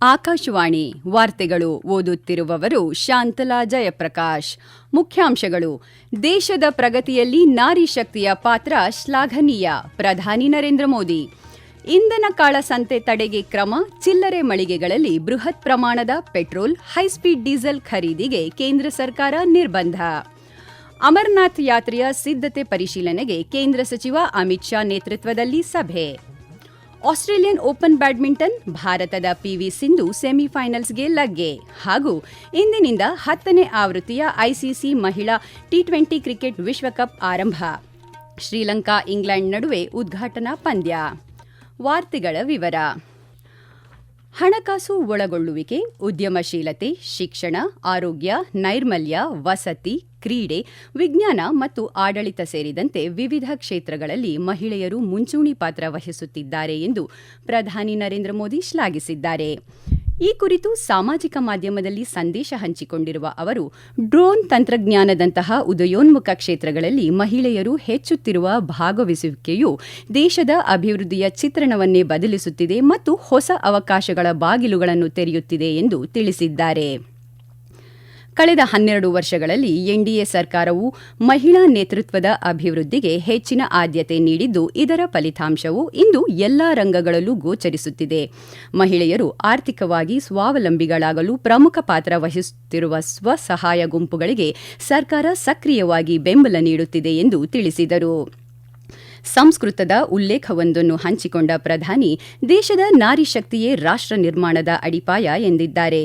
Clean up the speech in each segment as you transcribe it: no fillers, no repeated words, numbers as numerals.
ಆಕಾಶವಾಣಿ ವಾರ್ತೆಗಳು ಓದುತ್ತಿರುವವರು ಶಾಂತಲಾ ಜಯಪ್ರಕಾಶ್. ಮುಖ್ಯಾಂಶಗಳು: ದೇಶದ ಪ್ರಗತಿಯಲ್ಲಿ ನಾರಿ ಶಕ್ತಿಯ ಪಾತ್ರ ಶ್ಲಾಘನೀಯ, ಪ್ರಧಾನಿ ನರೇಂದ್ರ ಮೋದಿ. ಇಂಧನ ಕಾಳಸಂತೆ ತಡೆಗೆ ಕ್ರಮ, ಚಿಲ್ಲರೆ ಮಳಿಗೆಗಳಲ್ಲಿ ಬೃಹತ್ ಪ್ರಮಾಣದ ಪೆಟ್ರೋಲ್, ಹೈಸ್ಪೀಡ್ ಡೀಸೆಲ್ ಖರೀದಿಗೆ ಕೇಂದ್ರ ಸರ್ಕಾರ ನಿರ್ಬಂಧ. ಅಮರನಾಥ್ ಯಾತ್ರೆಯ ಸಿದ್ಧತೆ ಪರಿಶೀಲನೆಗೆ ಕೇಂದ್ರ ಸಚಿವ ಅಮಿತ್ ಶಾ ನೇತೃತ್ವದಲ್ಲಿ ಸಭೆ. ಆಸ್ಟ್ರೇಲಿಯನ್ ಓಪನ್ ಬ್ಯಾಡ್ಮಿಂಟನ್, ಭಾರತದ ಪಿವಿ ಸಿಂಧು ಸೆಮಿಫೈನಲ್ಸ್ಗೆ ಲಗ್ಗೆ. ಹಾಗೂ ಇಂದಿನಿಂದ 10ನೇ ಆವೃತ್ತಿಯ ಐಸಿಸಿ ಮಹಿಳಾ ಟಿ20 ಕ್ರಿಕೆಟ್ ವಿಶ್ವಕಪ್ ಆರಂಭ. ಶ್ರೀಲಂಕಾ ಇಂಗ್ಲೆಂಡ್ ನಡುವೆ ಉದ್ಘಾಟನಾ ಪಂದ್ಯ. ವಾರ್ತೆಗಳ ವಿವರ. ಹಣಕಾಸು ಒಳಗೊಳ್ಳುವಿಕೆ, ಉದ್ಯಮಶೀಲತೆ, ಶಿಕ್ಷಣ, ಆರೋಗ್ಯ, ನೈರ್ಮಲ್ಯ, ವಸತಿ, ಕ್ರೀಡೆ, ವಿಜ್ಞಾನ ಮತ್ತು ಆಡಳಿತ ಸೇರಿದಂತೆ ವಿವಿಧ ಕ್ಷೇತ್ರಗಳಲ್ಲಿ ಮಹಿಳೆಯರು ಮುಂಚೂಣಿ ಪಾತ್ರ ವಹಿಸುತ್ತಿದ್ದಾರೆ ಎಂದು ಪ್ರಧಾನಿ ನರೇಂದ್ರ ಮೋದಿ ಶ್ಲಾಘಿಸಿದ್ದಾರೆ. ಈ ಕುರಿತು ಸಾಮಾಜಿಕ ಮಾಧ್ಯಮದಲ್ಲಿ ಸಂದೇಶ ಹಂಚಿಕೊಂಡಿರುವ ಅವರು, ಡ್ರೋನ್ ತಂತ್ರಜ್ಞಾನದಂತಹ ಉದಯೋನ್ಮುಖ ಕ್ಷೇತ್ರಗಳಲ್ಲಿ ಮಹಿಳೆಯರು ಹೆಚ್ಚುತ್ತಿರುವ ಭಾಗವಹಿಸುವಿಕೆಯು ದೇಶದ ಅಭಿವೃದ್ಧಿಯ ಚಿತ್ರಣವನ್ನೇ ಬದಲಿಸುತ್ತಿದೆ ಮತ್ತು ಹೊಸ ಅವಕಾಶಗಳ ಬಾಗಿಲುಗಳನ್ನು ತೆರೆಯುತ್ತಿದೆ ಎಂದು ತಿಳಿಸಿದ್ದಾರೆ. ಕಳೆದ 12 ವರ್ಷಗಳಲ್ಲಿ ಎನ್ಡಿಎ ಸರ್ಕಾರವು ಮಹಿಳಾ ನೇತೃತ್ವದ ಅಭಿವೃದ್ಧಿಗೆ ಹೆಚ್ಚಿನ ಆದ್ಯತೆ ನೀಡಿದ್ದು, ಇದರ ಫಲಿತಾಂಶವು ಇಂದು ಎಲ್ಲಾ ರಂಗಗಳಲ್ಲೂ ಗೋಚರಿಸುತ್ತಿದೆ. ಮಹಿಳೆಯರು ಆರ್ಥಿಕವಾಗಿ ಸ್ವಾವಲಂಬಿಗಳಾಗಲು ಪ್ರಮುಖ ಪಾತ್ರ ವಹಿಸುತ್ತಿರುವ ಸ್ವಸಹಾಯ ಗುಂಪುಗಳಿಗೆ ಸರ್ಕಾರ ಸಕ್ರಿಯವಾಗಿ ಬೆಂಬಲ ನೀಡುತ್ತಿದೆ ಎಂದು ತಿಳಿಸಿದರು. ಸಂಸ್ಕೃತದ ಉಲ್ಲೇಖವೊಂದನ್ನು ಹಂಚಿಕೊಂಡ ಪ್ರಧಾನಿ, ದೇಶದ ನಾರಿ ಶಕ್ತಿಯೇ ರಾಷ್ಟ್ರ ನಿರ್ಮಾಣದ ಅಡಿಪಾಯ ಎಂದಿದ್ದಾರೆ.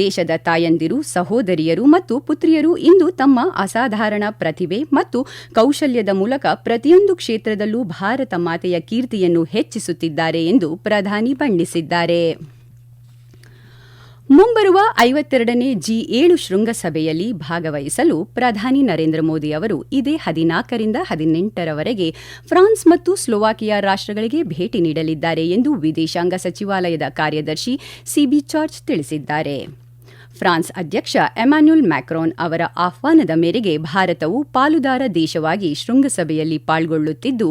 ದೇಶದ ತಾಯಂದಿರು, ಸಹೋದರಿಯರು ಮತ್ತು ಪುತ್ರಿಯರು ಇಂದು ತಮ್ಮ ಅಸಾಧಾರಣ ಪ್ರತಿಭೆ ಮತ್ತು ಕೌಶಲ್ಯದ ಮೂಲಕ ಪ್ರತಿಯೊಂದು ಕ್ಷೇತ್ರದಲ್ಲೂ ಭಾರತ ಮಾತೆಯ ಕೀರ್ತಿಯನ್ನು ಹೆಚ್ಚಿಸುತ್ತಿದ್ದಾರೆ ಎಂದು ಪ್ರಧಾನಿ ಬಣ್ಣಿಸಿದ್ದಾರೆ. ಮುಂಬರುವ 52ನೇ G7 ಶೃಂಗಸಭೆಯಲ್ಲಿ ಭಾಗವಹಿಸಲು ಪ್ರಧಾನಿ ನರೇಂದ್ರ ಮೋದಿ ಅವರು ಇದೇ 14ರಿಂದ 18ರವರೆಗೆ ಫ್ರಾನ್ಸ್ ಮತ್ತು ಸ್ಲೋವಾಕಿಯಾ ರಾಷ್ಟ್ರಗಳಿಗೆ ಭೇಟಿ ನೀಡಲಿದ್ದಾರೆ ಎಂದು ವಿದೇಶಾಂಗ ಸಚಿವಾಲಯದ ಕಾರ್ಯದರ್ಶಿ ಸಿಬಿ ಜಾರ್ಜ್ ತಿಳಿಸಿದ್ದಾರೆ. ಫ್ರಾನ್ಸ್ ಅಧ್ಯಕ್ಷ ಎಮ್ಯಾನ್ಯುಯಲ್ ಮ್ಯಾಕ್ರಾನ್ ಅವರ ಆಹ್ವಾನದ ಮೇರೆಗೆ ಭಾರತವು ಪಾಲುದಾರ ದೇಶವಾಗಿ ಶೃಂಗಸಭೆಯಲ್ಲಿ ಪಾಲ್ಗೊಳ್ಳುತ್ತಿದ್ದು,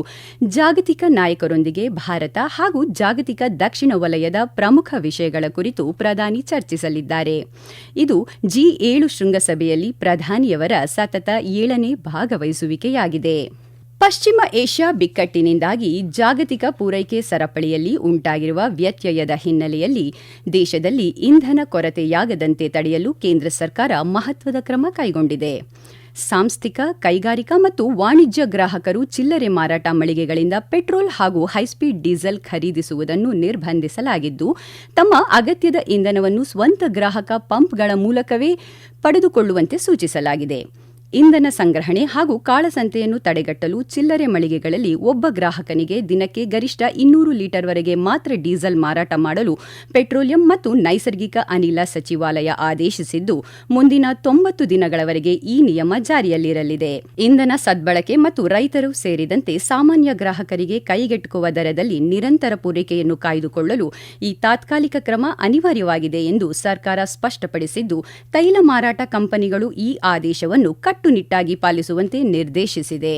ಜಾಗತಿಕ ನಾಯಕರೊಂದಿಗೆ ಭಾರತ ಹಾಗೂ ಜಾಗತಿಕ ದಕ್ಷಿಣ ವಲಯದ ಪ್ರಮುಖ ವಿಷಯಗಳ ಕುರಿತು ಪ್ರಧಾನಿ ಚರ್ಚಿಸಲಿದ್ದಾರೆ. ಇದು G7 ಶೃಂಗಸಭೆಯಲ್ಲಿ ಪ್ರಧಾನಿಯವರ ಸತತ 7ನೇ ಭಾಗವಹಿಸುವಿಕೆಯಾಗಿದೆ. ಪಶ್ಚಿಮ ಏಷ್ಯಾ ಬಿಕ್ಕಟ್ಟಿನಿಂದಾಗಿ ಜಾಗತಿಕ ಪೂರೈಕೆ ಸರಪಳಿಯಲ್ಲಿ ಉಂಟಾಗಿರುವ ವ್ಯತ್ಯಯದ ಹಿನ್ನೆಲೆಯಲ್ಲಿ ದೇಶದಲ್ಲಿ ಇಂಧನ ಕೊರತೆಯಾಗದಂತೆ ತಡೆಯಲು ಕೇಂದ್ರ ಸರ್ಕಾರ ಮಹತ್ವದ ಕ್ರಮ ಕೈಗೊಂಡಿದೆ. ಸಾಂಸ್ಥಿಕ, ಕೈಗಾರಿಕಾ ಮತ್ತು ವಾಣಿಜ್ಯ ಗ್ರಾಹಕರು ಚಿಲ್ಲರೆ ಮಾರಾಟ ಮಳಿಗೆಗಳಿಂದ ಪೆಟ್ರೋಲ್ ಹಾಗೂ ಹೈಸ್ಪೀಡ್ ಡೀಸೆಲ್ ಖರೀದಿಸುವುದನ್ನು ನಿರ್ಬಂಧಿಸಲಾಗಿದ್ದು, ತಮ್ಮ ಅಗತ್ಯದ ಇಂಧನವನ್ನು ಸ್ವಂತ ಗ್ರಾಹಕ ಪಂಪ್ಗಳ ಮೂಲಕವೇ ಪಡೆದುಕೊಳ್ಳುವಂತೆ ಸೂಚಿಸಲಾಗಿದೆ. ಇಂಧನ ಸಂಗ್ರಹಣೆ ಹಾಗೂ ಕಾಳಸಂತೆಯನ್ನು ತಡೆಗಟ್ಟಲು ಚಿಲ್ಲರೆ ಮಳಿಗೆಗಳಲ್ಲಿ ಒಬ್ಬ ಗ್ರಾಹಕನಿಗೆ ದಿನಕ್ಕೆ ಗರಿಷ್ಠ 200 ಲೀಟರ್ವರೆಗೆ ಮಾತ್ರ ಡೀಸೆಲ್ ಮಾರಾಟ ಮಾಡಲು ಪೆಟ್ರೋಲಿಯಂ ಮತ್ತು ನೈಸರ್ಗಿಕ ಅನಿಲ ಸಚಿವಾಲಯ ಆದೇಶಿಸಿದ್ದು, ಮುಂದಿನ 90 ದಿನಗಳವರೆಗೆ ಈ ನಿಯಮ ಜಾರಿಯಲ್ಲಿರಲಿದೆ. ಇಂಧನ ಸದ್ಬಳಕೆ ಮತ್ತು ರೈತರು ಸೇರಿದಂತೆ ಸಾಮಾನ್ಯ ಗ್ರಾಹಕರಿಗೆ ಕೈಗೆಟುಕುವ ದರದಲ್ಲಿ ನಿರಂತರ ಪೂರೈಕೆಯನ್ನು ಕಾಯ್ದುಕೊಳ್ಳಲು ಈ ತಾತ್ಕಾಲಿಕ ಕ್ರಮ ಅನಿವಾರ್ಯವಾಗಿದೆ ಎಂದು ಸರ್ಕಾರ ಸ್ಪಷ್ಟಪಡಿಸಿದ್ದು, ತೈಲ ಮಾರಾಟ ಕಂಪನಿಗಳು ಈ ಆದೇಶವನ್ನು ಕಟ್ಟುನಿಟ್ಟಾಗಿ ಪಾಲಿಸುವಂತೆ ನಿರ್ದೇಶಿಸಿದೆ.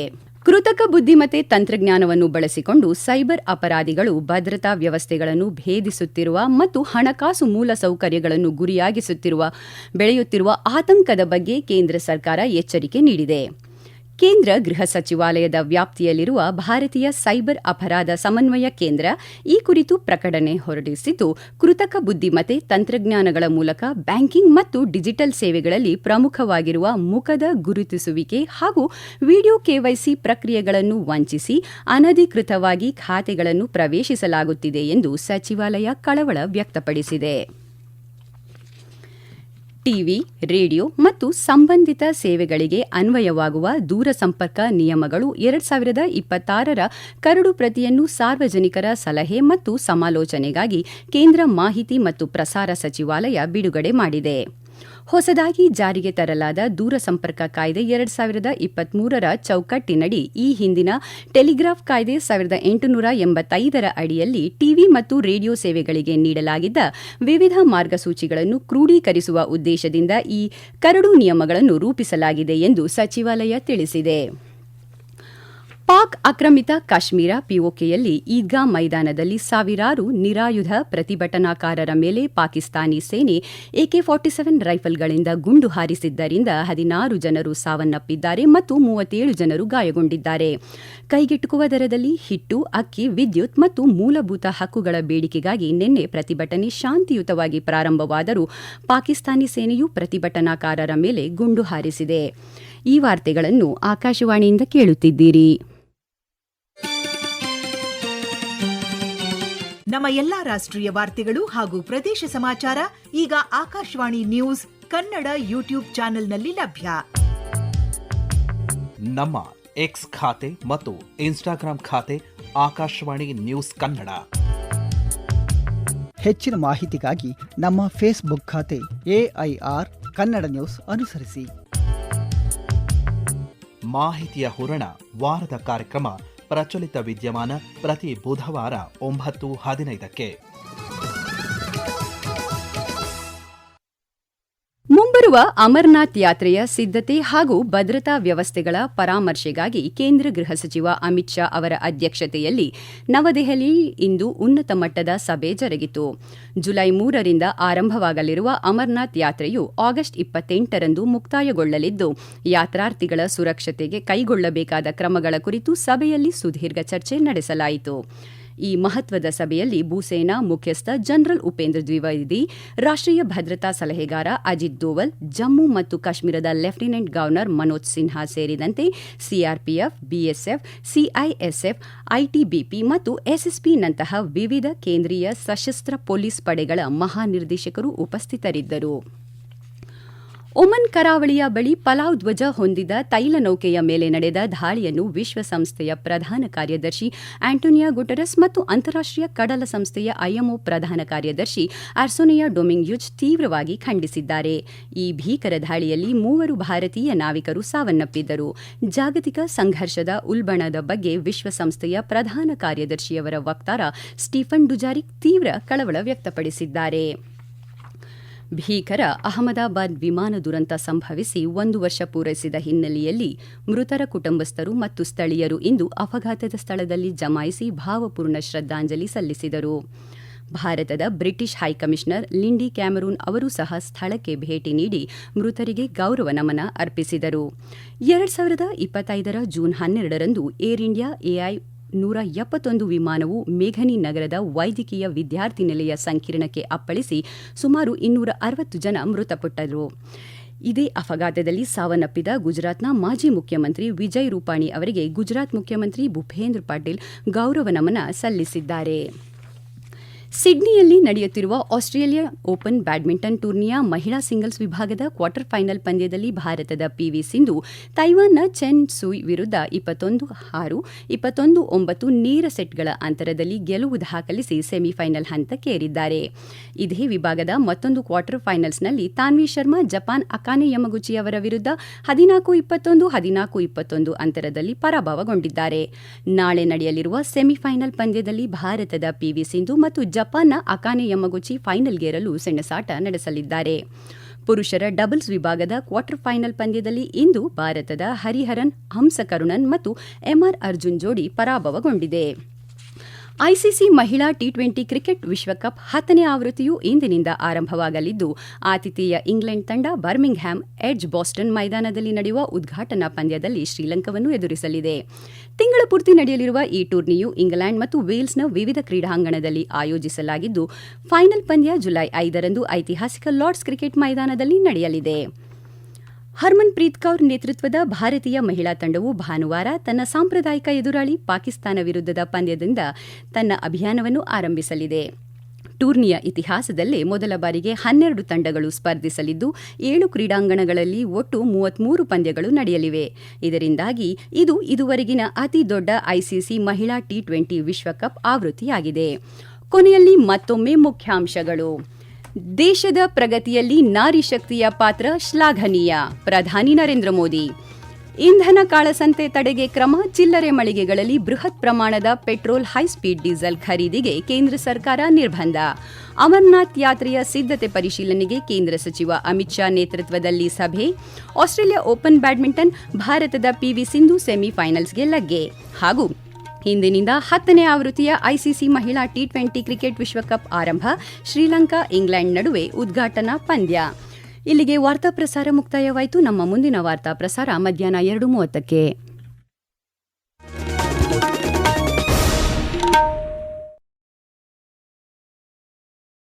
ಕೃತಕ ಬುದ್ಧಿಮತ್ತೆ ತಂತ್ರಜ್ಞಾನವನ್ನು ಬಳಸಿಕೊಂಡು ಸೈಬರ್ ಅಪರಾಧಿಗಳು ಭದ್ರತಾ ವ್ಯವಸ್ಥೆಗಳನ್ನು ಭೇದಿಸುತ್ತಿರುವ ಮತ್ತು ಹಣಕಾಸು ಮೂಲಸೌಕರ್ಯಗಳನ್ನು ಗುರಿಯಾಗಿಸುತ್ತಿರುವ ಬೆಳೆಯುತ್ತಿರುವ ಆತಂಕದ ಬಗ್ಗೆ ಕೇಂದ್ರ ಸರ್ಕಾರ ಎಚ್ಚರಿಕೆ ನೀಡಿದೆ. ಕೇಂದ್ರ ಗೃಹ ಸಚಿವಾಲಯದ ವ್ಯಾಪ್ತಿಯಲ್ಲಿರುವ ಭಾರತೀಯ ಸೈಬರ್ ಅಪರಾಧ ಸಮನ್ವಯ ಕೇಂದ್ರ ಈ ಕುರಿತು ಪ್ರಕಟಣೆ ಹೊರಡಿಸಿದ್ದು, ಕೃತಕ ಬುದ್ಧಿಮತ್ತೆ ತಂತ್ರಜ್ಞಾನಗಳ ಮೂಲಕ ಬ್ಯಾಂಕಿಂಗ್ ಮತ್ತು ಡಿಜಿಟಲ್ ಸೇವೆಗಳಲ್ಲಿ ಪ್ರಮುಖವಾಗಿರುವ ಮುಖದ ಗುರುತಿಸುವಿಕೆ ಹಾಗೂ ವಿಡಿಯೋ ಕೆವೈಸಿ ಪ್ರಕ್ರಿಯೆಗಳನ್ನು ವಂಚಿಸಿ ಅನಧಿಕೃತವಾಗಿ ಖಾತೆಗಳನ್ನು ಪ್ರವೇಶಿಸಲಾಗುತ್ತಿದೆ ಎಂದು ಸಚಿವಾಲಯ ಕಳವಳ ವ್ಯಕ್ತಪಡಿಸಿದೆ. ಟಿವಿ, ರೇಡಿಯೋ ಮತ್ತು ಸಂಬಂಧಿತ ಸೇವೆಗಳಿಗೆ ಅನ್ವಯವಾಗುವ ದೂರಸಂಪರ್ಕ ನಿಯಮಗಳು 2026ರ ಕರಡು ಪ್ರತಿಯನ್ನು ಸಾರ್ವಜನಿಕರ ಸಲಹೆ ಮತ್ತು ಸಮಾಲೋಚನೆಗಾಗಿ ಕೇಂದ್ರ ಮಾಹಿತಿ ಮತ್ತು ಪ್ರಸಾರ ಸಚಿವಾಲಯ ಬಿಡುಗಡೆ ಮಾಡಿದೆ. ಹೊಸದಾಗಿ ಜಾರಿಗೆ ತರಲಾದ ದೂರಸಂಪರ್ಕ ಕಾಯ್ದೆ 2023ರ ಚೌಕಟ್ಟಿನಡಿ ಈ ಹಿಂದಿನ ಟೆಲಿಗ್ರಾಫ್ ಕಾಯ್ದೆ 1885ರ ಅಡಿಯಲ್ಲಿ ಟಿವಿ ಮತ್ತು ರೇಡಿಯೋ ಸೇವೆಗಳಿಗೆ ನೀಡಲಾಗಿದ್ದ ವಿವಿಧ ಮಾರ್ಗಸೂಚಿಗಳನ್ನು ಕ್ರೋಢೀಕರಿಸುವ ಉದ್ದೇಶದಿಂದ ಈ ಕರಡು ನಿಯಮಗಳನ್ನು ರೂಪಿಸಲಾಗಿದೆ ಎಂದು ಸಚಿವಾಲಯ ತಿಳಿಸಿದೆ. ಪಾಕ್ ಆಕ್ರಮಿತ ಕಾಶ್ಮೀರ ಪಿಒಕೆಯಲ್ಲಿ ಈದ್ಗಾ ಮೈದಾನದಲ್ಲಿ ಸಾವಿರಾರು ನಿರಾಯುಧ ಪ್ರತಿಭಟನಾಕಾರರ ಮೇಲೆ ಪಾಕಿಸ್ತಾನಿ ಸೇನೆ AK-47 ರೈಫಲ್ಗಳಿಂದ ಗುಂಡು ಹಾರಿಸಿದ್ದರಿಂದ 16 ಜನರು ಸಾವನ್ನಪ್ಪಿದ್ದಾರೆ ಮತ್ತು 37 ಜನರು ಗಾಯಗೊಂಡಿದ್ದಾರೆ. ಕೈಗೆಟುಕುವ ದರದಲ್ಲಿ ಹಿಟ್ಟು, ಅಕ್ಕಿ, ವಿದ್ಯುತ್ ಮತ್ತು ಮೂಲಭೂತ ಹಕ್ಕುಗಳ ಬೇಡಿಕೆಗಾಗಿ ನಿನ್ನೆ ಪ್ರತಿಭಟನೆ ಶಾಂತಿಯುತವಾಗಿ ಪ್ರಾರಂಭವಾದರೂ ಪಾಕಿಸ್ತಾನಿ ಸೇನೆಯು ಪ್ರತಿಭಟನಾಕಾರರ ಮೇಲೆ ಗುಂಡು ಹಾರಿಸಿದೆ. ಈ ವಾರ್ತೆಗಳನ್ನು ಆಕಾಶವಾಣಿಯಿಂದ ಕೇಳುತ್ತಿದ್ದೀರಿ. ನಮ್ಮ ಎಲ್ಲಾ ರಾಷ್ಟ್ರೀಯ ವಾರ್ತೆಗಳು ಹಾಗೂ ಪ್ರದೇಶ ಸಮಾಚಾರ ಈಗ ಆಕಾಶವಾಣಿ ನ್ಯೂಸ್ ಕನ್ನಡ ಯೂಟ್ಯೂಬ್ ಚಾನೆಲ್ನಲ್ಲಿ ಲಭ್ಯ. ನಮ್ಮ ಎಕ್ಸ್ ಖಾತೆ ಮತ್ತು ಇನ್ಸ್ಟಾಗ್ರಾಂ ಖಾತೆ ಆಕಾಶವಾಣಿ ನ್ಯೂಸ್ ಕನ್ನಡ. ಹೆಚ್ಚಿನ ಮಾಹಿತಿಗಾಗಿ ನಮ್ಮ ಫೇಸ್ಬುಕ್ ಖಾತೆ AIR ಕನ್ನಡ ನ್ಯೂಸ್ ಅನುಸರಿಸಿ. ಮಾಹಿತಿಯ ಹೂರಣ ವಾರದ ಕಾರ್ಯಕ್ರಮ ಪ್ರಚಲಿತ ವಿದ್ಯಮಾನ ಪ್ರತಿ ಬುಧವಾರ 9:15ಕ್ಕೆ. ಮುಂಬರುವ ಅಮರನಾಥ್ ಯಾತ್ರೆಯ ಸಿದ್ಧತೆ ಹಾಗೂ ಭದ್ರತಾ ವ್ಯವಸ್ಥೆಗಳ ಪರಾಮರ್ಶೆಗಾಗಿ ಕೇಂದ್ರ ಗೃಹ ಸಚಿವ ಅಮಿತ್ ಶಾ ಅವರ ಅಧ್ಯಕ್ಷತೆಯಲ್ಲಿ ನವದೆಹಲಿ ಇಂದು ಉನ್ನತ ಮಟ್ಟದ ಸಭೆ ಜರುಗಿತು. ಜುಲೈ 3ರಿಂದ ಆರಂಭವಾಗಲಿರುವ ಅಮರನಾಥ್ ಯಾತ್ರೆಯು ಆಗಸ್ಟ್ 28ರಂದು ಮುಕ್ತಾಯಗೊಳ್ಳಲಿದ್ದು, ಯಾತ್ರಾರ್ಥಿಗಳ ಸುರಕ್ಷತೆಗೆ ಕೈಗೊಳ್ಳಬೇಕಾದ ಕ್ರಮಗಳ ಕುರಿತು ಸಭೆಯಲ್ಲಿ ಸುದೀರ್ಘ ಚರ್ಚೆ ನಡೆಸಲಾಯಿತು. ಈ ಮಹತ್ವದ ಸಭೆಯಲ್ಲಿ ಭೂಸೇನಾ ಮುಖ್ಯಸ್ಥ ಜನರಲ್ ಉಪೇಂದ್ರ ದ್ವಿವೇದಿ, ರಾಷ್ಟ್ರೀಯ ಭದ್ರತಾ ಸಲಹೆಗಾರ ಅಜಿತ್ ದೋವಲ್, ಜಮ್ಮು ಮತ್ತು ಕಾಶ್ಮೀರದ ಲೆಫ್ಟಿನೆಂಟ್ ಗವರ್ನರ್ ಮನೋಜ್ ಸಿನ್ಹಾ ಸೇರಿದಂತೆ ಸಿಆರ್ಪಿಎಫ್, ಬಿಎಸ್ಎಫ್, ಸಿಐಎಸ್ಎಫ್, ಐಟಿಬಿಪಿ ಮತ್ತು ಎಸ್ಎಸ್ಪಿನಂತಹ ವಿವಿಧ ಕೇಂದ್ರೀಯ ಸಶಸ್ತ್ರ ಪೊಲೀಸ್ ಪಡೆಗಳ ಮಹಾನಿರ್ದೇಶಕರು ಉಪಸ್ಥಿತರಿದ್ದರು. ಒಮನ್ ಕರಾವಳಿಯ ಬಳಿ ಪಲಾವ್ ಧ್ವಜ ಹೊಂದಿದ ತೈಲ ನೌಕೆಯ ಮೇಲೆ ನಡೆದ ದಾಳಿಯನ್ನು ವಿಶ್ವಸಂಸ್ಥೆಯ ಪ್ರಧಾನ ಕಾರ್ಯದರ್ಶಿ ಆಂಟೋನಿಯೋ ಗುಟೆರಸ್ ಮತ್ತು ಅಂತಾರಾಷ್ಟ್ರೀಯ ಕಡಲ ಸಂಸ್ಥೆಯ IMO ಪ್ರಧಾನ ಕಾರ್ಯದರ್ಶಿ ಆರ್ಸೆನಿಯಾ ಡೊಮಿಂಗ್ಯುಜ್ ತೀವ್ರವಾಗಿ ಖಂಡಿಸಿದ್ದಾರೆ. ಈ ಭೀಕರ ದಾಳಿಯಲ್ಲಿ 3 ಭಾರತೀಯ ನಾವಿಕರು ಸಾವನ್ನಪ್ಪಿದ್ದರು. ಜಾಗತಿಕ ಸಂಘರ್ಷದ ಉಲ್ಬಣದ ಬಗ್ಗೆ ವಿಶ್ವಸಂಸ್ಥೆಯ ಪ್ರಧಾನ ಕಾರ್ಯದರ್ಶಿಯವರ ವಕ್ತಾರ ಸ್ಟೀಫನ್ ಡುಜಾರಿಕ್ ತೀವ್ರ ಕಳವಳ ವ್ಯಕ್ತಪಡಿಸಿದ್ದಾರೆ. ಭೀಕರ ಅಹಮದಾಬಾದ್ ವಿಮಾನ ದುರಂತ ಸಂಭವಿಸಿ 1 ವರ್ಷ ಪೂರೈಸಿದ ಹಿನ್ನೆಲೆಯಲ್ಲಿ ಮೃತರ ಕುಟುಂಬಸ್ಥರು ಮತ್ತು ಸ್ಥಳೀಯರು ಇಂದು ಅಪಘಾತದ ಸ್ಥಳದಲ್ಲಿ ಜಮಾಯಿಸಿ ಭಾವಪೂರ್ಣ ಶ್ರದ್ಧಾಂಜಲಿ ಸಲ್ಲಿಸಿದರು. ಭಾರತದ ಬ್ರಿಟಿಷ್ ಹೈಕಮಿಷನರ್ ಲಿಂಡಿ ಕ್ಯಾಮರೂನ್ ಅವರು ಸಹ ಸ್ಥಳಕ್ಕೆ ಭೇಟಿ ನೀಡಿ ಮೃತರಿಗೆ ಗೌರವ ನಮನ ಅರ್ಪಿಸಿದರು. 2025 ಜೂನ್ 12ರಂದು ಏರ್ ಇಂಡಿಯಾ AI-171 ವಿಮಾನವು ಮೇಘನಿ ನಗರದ ವೈದ್ಯಕೀಯ ವಿದ್ಯಾರ್ಥಿ ನಿಲಯ ಸಂಕೀರ್ಣಕ್ಕೆ ಅಪ್ಪಳಿಸಿ ಸುಮಾರು 260 ಜನ ಮೃತಪಟ್ಟರು. ಇದೇ ಅಪಘಾತದಲ್ಲಿ ಸಾವನ್ನಪ್ಪಿದ ಗುಜರಾತ್ನ ಮಾಜಿ ಮುಖ್ಯಮಂತ್ರಿ ವಿಜಯ್ ರೂಪಾಣಿ ಅವರಿಗೆ ಗುಜರಾತ್ ಮುಖ್ಯಮಂತ್ರಿ ಭೂಪೇಂದ್ರ ಪಟೇಲ್ ಗೌರವ ನಮನ ಸಲ್ಲಿಸಿದ್ದಾರೆ. ಸಿಡ್ನಿಯಲ್ಲಿ ನಡೆಯುತ್ತಿರುವ ಆಸ್ಟ್ರೇಲಿಯಾ ಓಪನ್ ಬ್ಯಾಡ್ಮಿಂಟನ್ ಟೂರ್ನಿಯ ಮಹಿಳಾ ಸಿಂಗಲ್ಸ್ ವಿಭಾಗದ ಕ್ವಾರ್ಟರ್ ಫೈನಲ್ ಪಂದ್ಯದಲ್ಲಿ ಭಾರತದ PV ಸಿಂಧು ತೈವಾನ್ನ ಚೆನ್ ಸುಯ್ ವಿರುದ್ಧ 21-6, 21-9 ನೇರ ಸೆಟ್ಗಳ ಅಂತರದಲ್ಲಿ ಗೆಲುವು ದಾಖಲಿಸಿ ಸೆಮಿಫೈನಲ್ ಹಂತಕ್ಕೇರಿದ್ದಾರೆ. ಇದೇ ವಿಭಾಗದ ಮತ್ತೊಂದು ಕ್ವಾರ್ಟರ್ ಫೈನಲ್ಸ್ನಲ್ಲಿ Tanvi Sharma Japan Akane Yamaguchi ಅವರ ವಿರುದ್ಧ 14-21, 14-21 ಅಂತರದಲ್ಲಿ ಪರಾಭವಗೊಂಡಿದ್ದಾರೆ. ನಾಳೆ ನಡೆಯಲಿರುವ ಸೆಮಿಫೈನಲ್ ಪಂದ್ಯದಲ್ಲಿ ಭಾರತದ PV ಸಿಂಧು ಮತ್ತು ಜಪಾನ್ನ ಅಕಾನೆ ಯಮಗುಚಿ ಫೈನಲ್ಗೇರಲು ಸೆಣಸಾಟ ನಡೆಸಲಿದ್ದಾರೆ. ಪುರುಷರ ಡಬಲ್ಸ್ ವಿಭಾಗದ ಕ್ವಾರ್ಟರ್ ಫೈನಲ್ ಪಂದ್ಯದಲ್ಲಿ ಇಂದು ಭಾರತದ ಹರಿಹರನ್ ಹಂಸಕರುಣನ್ ಮತ್ತು MR ಅರ್ಜುನ್ ಜೋಡಿ ಪರಾಭವಗೊಂಡಿದೆ. ಐಸಿಸಿ ಮಹಿಳಾ T20 ಕ್ರಿಕೆಟ್ ವಿಶ್ವಕಪ್ 10ನೇ ಆವೃತ್ತಿಯು ಇಂದಿನಿಂದ ಆರಂಭವಾಗಲಿದ್ದು, ಆತಿಥೇಯ ಇಂಗ್ಲೆಂಡ್ ತಂಡ ಬರ್ಮಿಂಗ್ಹ್ಯಾಮ್ ಎಡ್ಜ್ ಬಾಸ್ಟನ್ ಮೈದಾನದಲ್ಲಿ ನಡೆಯುವ ಉದ್ಘಾಟನಾ ಪಂದ್ಯದಲ್ಲಿ ಶ್ರೀಲಂಕಾವನ್ನು ಎದುರಿಸಲಿದೆ. ತಿಂಗಳ ಪೂರ್ತಿ ನಡೆಯಲಿರುವ ಈ ಟೂರ್ನಿಯು ಇಂಗ್ಲೆಂಡ್ ಮತ್ತು ವೇಲ್ಸ್ನ ವಿವಿಧ ಕ್ರೀಡಾಂಗಣದಲ್ಲಿ ಆಯೋಜಿಸಲಾಗಿದ್ದು, ಫೈನಲ್ ಪಂದ್ಯ ಜುಲೈ 5ರಂದು ಐತಿಹಾಸಿಕ ಲಾರ್ಡ್ಸ್ ಕ್ರಿಕೆಟ್ ಮೈದಾನದಲ್ಲಿ ನಡೆಯಲಿದೆ. ಹರ್ಮನ್ ಪ್ರೀತ್ ಕೌರ್ ನೇತೃತ್ವದ ಭಾರತೀಯ ಮಹಿಳಾ ತಂಡವು ಭಾನುವಾರ ತನ್ನ ಸಾಂಪ್ರದಾಯಿಕ ಎದುರಾಳಿ ಪಾಕಿಸ್ತಾನ ವಿರುದ್ಧದ ಪಂದ್ಯದಿಂದ ತನ್ನ ಅಭಿಯಾನವನ್ನು ಆರಂಭಿಸಲಿದೆ. ಟೂರ್ನಿಯ ಇತಿಹಾಸದಲ್ಲೇ ಮೊದಲ ಬಾರಿಗೆ 12 ತಂಡಗಳು ಸ್ಪರ್ಧಿಸಲಿದ್ದು, 7 ಕ್ರೀಡಾಂಗಣಗಳಲ್ಲಿ ಒಟ್ಟು 33 ಪಂದ್ಯಗಳು ನಡೆಯಲಿವೆ. ಇದರಿಂದಾಗಿ ಇದು ಇದುವರೆಗಿನ ಅತಿ ದೊಡ್ಡ ಐಸಿಸಿ ಮಹಿಳಾ T20 ವಿಶ್ವಕಪ್ ಆವೃತ್ತಿಯಾಗಿದೆ. ಕೊನೆಯಲ್ಲಿ ಮತ್ತೊಮ್ಮೆ ಮುಖ್ಯಾಂಶಗಳು. ದೇಶದ ಪ್ರಗತಿಯಲ್ಲಿ ನಾರಿ ಶಕ್ತಿಯ ಪಾತ್ರ ಶ್ಲಾಘನೀಯ, ಪ್ರಧಾನಿ ನರೇಂದ್ರ ಮೋದಿ. ಇಂಧನ ಕಾಳಸಂತೆ ತಡೆಗೆ ಕ್ರಮ, ಚಿಲ್ಲರೆ ಮಳಿಗೆಗಳಲ್ಲಿ ಬೃಹತ್ ಪ್ರಮಾಣದ ಪೆಟ್ರೋಲ್, ಹೈಸ್ಪೀಡ್ ಡೀಸೆಲ್ ಖರೀದಿಗೆ ಕೇಂದ್ರ ಸರ್ಕಾರ ನಿರ್ಬಂಧ. ಅಮರನಾಥ್ ಯಾತ್ರೆಯ ಸಿದ್ಧತೆ ಪರಿಶೀಲನೆಗೆ ಕೇಂದ್ರ ಸಚಿವ ಅಮಿತ್ ಶಾ ನೇತೃತ್ವದಲ್ಲಿ ಸಭೆ. ಆಸ್ಟ್ರೇಲಿಯಾ ಓಪನ್ ಬ್ಯಾಡ್ಮಿಂಟನ್, ಭಾರತದ ಪಿವಿ ಸಿಂಧು ಸೆಮಿಫೈನಲ್ಸ್ಗೆ ಲಗ್ಗೆ. ಹಾಗೂ ಇಂದಿನಿಂದ 10ನೇ ಆವೃತ್ತಿಯ ಐಸಿಸಿ ಮಹಿಳಾ ಟಿ20 ಕ್ರಿಕೆಟ್ ವಿಶ್ವಕಪ್ ಆರಂಭ. ಶ್ರೀಲಂಕಾ, ಇಂಗ್ಲೆಂಡ್ ನಡುವೆ ಉದ್ಘಾಟನಾ ಪಂದ್ಯ. ಇಲ್ಲಿಗೆ ವಾರ್ತಾ ಪ್ರಸಾರ ಮುಕ್ತಾಯವಾಯಿತು. ನಮ್ಮ ಮುಂದಿನ ವಾರ್ತಾ ಪ್ರಸಾರ ಮಧ್ಯಾಹ್ನ 2:30ಕ್ಕೆ.